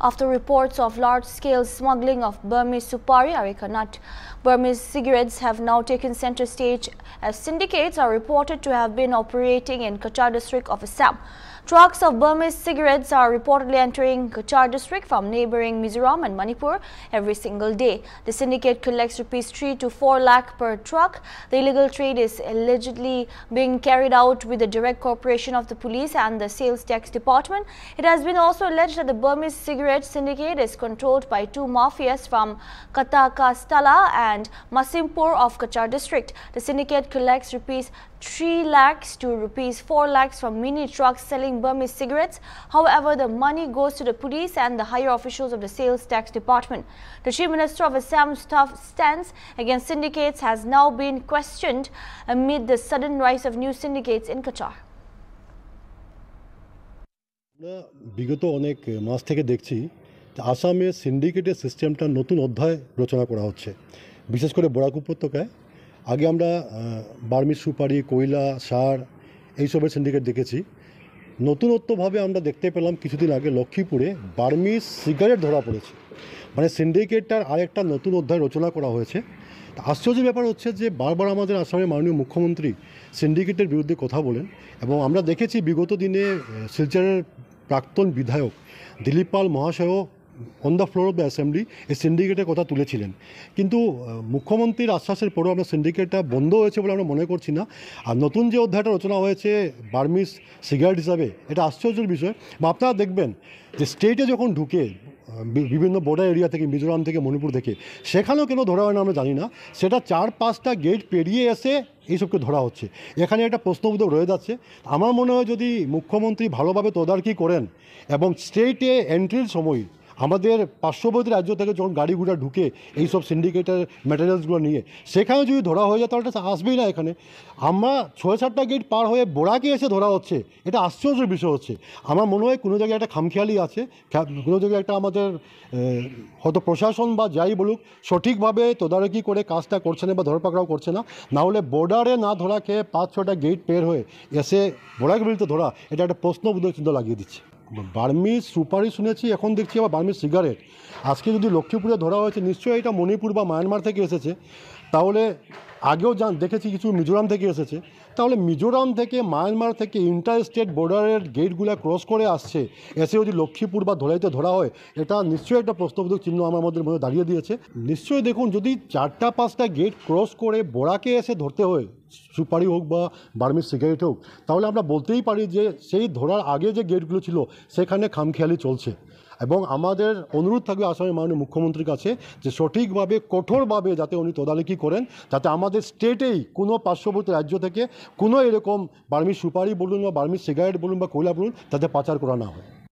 after reports of large-scale smuggling of Burmese supari, Areca nut. Burmese cigarettes have now taken center stage as syndicates are reported to have been operating in Cachar district of Assam. Trucks of Burmese cigarettes are reportedly entering Cachar district from neighboring Mizoram and Manipur every single day. The syndicate collects rupees 3 to 4 lakh per truck. The illegal trade is allegedly being carried out with the direct cooperation of the police and the sales tax department. It has been also alleged that the Burmese cigarette syndicate is controlled by two mafias from Katakastala and Masimpur of Cachar district. The syndicate collects rupees 3 lakhs to rupees 4 lakhs from mini trucks selling Burmese cigarettes. However, the money goes to the police and the higher officials of the sales tax department. The Chief Minister of Assam's tough stance against syndicates has now been questioned amid the sudden rise of new syndicates in Cachar. বিগত অনেক মাস থেকে দেখছি আসামে সিন্ডিকেটের সিস্টেমটা নতুন অধ্যায় রচনা করা হচ্ছে, বিশেষ করে বরাক উপত্যকায়। আগে আমরা বার্মিজ সুপারি, কয়লা, সার এইসবের সিন্ডিকেট দেখেছি। নতুনত্বভাবে আমরা দেখতে পেলাম কিছুদিন আগে লক্ষ্মীপুরে বার্মিজ সিগারেট ধরা পড়েছে। মানে সিন্ডিকেটটার আরেকটা নতুন অধ্যায় রচনা করা হয়েছে। আশ্চর্যের ব্যাপার হচ্ছে যে বারবার আমাদের আসামের মাননীয় মুখ্যমন্ত্রী সিন্ডিকেটের বিরুদ্ধে কথা বলেন এবং আমরা দেখেছি বিগত দিনে শিলচরের প্রাক্তন বিধায়ক দিলীপ পাল মহাশয়ও on the floor of the assembly এই সিন্ডিকেটের কথা তুলেছিলেন। কিন্তু মুখ্যমন্ত্রীর আশ্বাসের পরেও আমরা সিন্ডিকেটটা বন্ধ হয়েছে বলে আমরা মনে করছি না। আর নতুন যে অধ্যায়টা রচনা হয়েছে বার্মিজ সিগারেট হিসাবে, এটা আশ্চর্যের বিষয়। বা আপনারা দেখবেন যে স্টেটে যখন ঢুকে বিভিন্ন বর্ডার এরিয়া থেকে, মিজোরাম থেকে, মণিপুর থেকে, সেখানেও কেন ধরা হয় না আমরা জানি না। সেটা 4-5টা গেট পেরিয়ে এসে এইসবকে ধরা হচ্ছে। এখানে একটা প্রশ্নবোধক রয়ে যাচ্ছে। আমার মনে হয় যদি মুখ্যমন্ত্রী ভালোভাবে তদারকি করেন এবং স্টেটে এন্ট্রির সময় আমাদের পার্শ্ববর্তী রাজ্য থেকে যখন গাড়ি ঘোড়া ঢুকে এইসব সিন্ডিকেটের ম্যাটেরিয়ালসগুলো নিয়ে, সেখানে যদি ধরা হয়ে যায় তাহলে এটা আসবেই না এখানে। আমরা 6-7টা গেট পার হয়ে বোরাকে এসে ধরা হচ্ছে, এটা আশ্চর্যের বিষয় হচ্ছে। আমার মনে হয় কোনো জায়গায় একটা খামখেয়ালি আছে, কোনো জায়গায় একটা আমাদের হয়তো প্রশাসন বা যাই বলুক সঠিকভাবে তদারকি করে কাজটা করছে না বা ধরপাকড়াও করছে না। নাহলে বর্ডারে না ধরা খেয়ে 5-6টা গেট পের হয়ে এসে বোরাক বিলতে ধরা, এটা একটা প্রশ্নবোধক চিন্তা লাগিয়ে দিচ্ছে। বার্মিজ সুপারি শুনেছি, এখন দেখছি আবার বার্মিজ সিগারেট। আজকে যদি লক্ষ্মীপুরে ধরা হয়েছে, নিশ্চয়ই এটা মণিপুর বা মায়ানমার থেকে এসেছে। তাহলে আগেও দেখেছি কিছু মিজোরাম থেকে এসেছে। তাহলে মিজোরাম থেকে, মায়ানমার থেকে ইন্টার স্টেট বর্ডারের গেটগুলো ক্রস করে আসছে, এসে যদি লক্ষ্মীপুর বা ধলাইতে ধরা হয়, এটা নিশ্চয়ই একটা প্রশ্নবোধক চিহ্ন আমার মধ্যে দাঁড়িয়ে দিয়েছে। নিশ্চয়ই দেখুন, যদি 4-5টা গেট ক্রস করে বোরাকে এসে ধরতে হয়, সুপারি হোক বা বার্মিজ সিগারেট হোক, তাহলে আমরা বলতেই পারি যে সেই ধরার আগে যে গেটগুলো ছিল সেখানে খামখেয়ালি চলছে। এবং আমাদের অনুরোধ থাকবে আসামের মাননীয় মুখ্যমন্ত্রীর কাছে যে সঠিকভাবে, কঠোরভাবে যাতে উনি তদারকি করেন, যাতে আমাদের স্টেটেই কোনো পার্শ্ববর্তী রাজ্য থেকে কোনো এরকম বার্মিজ সুপারি বলুন বা বার্মিজ সিগারেট বলুন বা কয়লা বলুন, যাতে পাচার করা না হয়।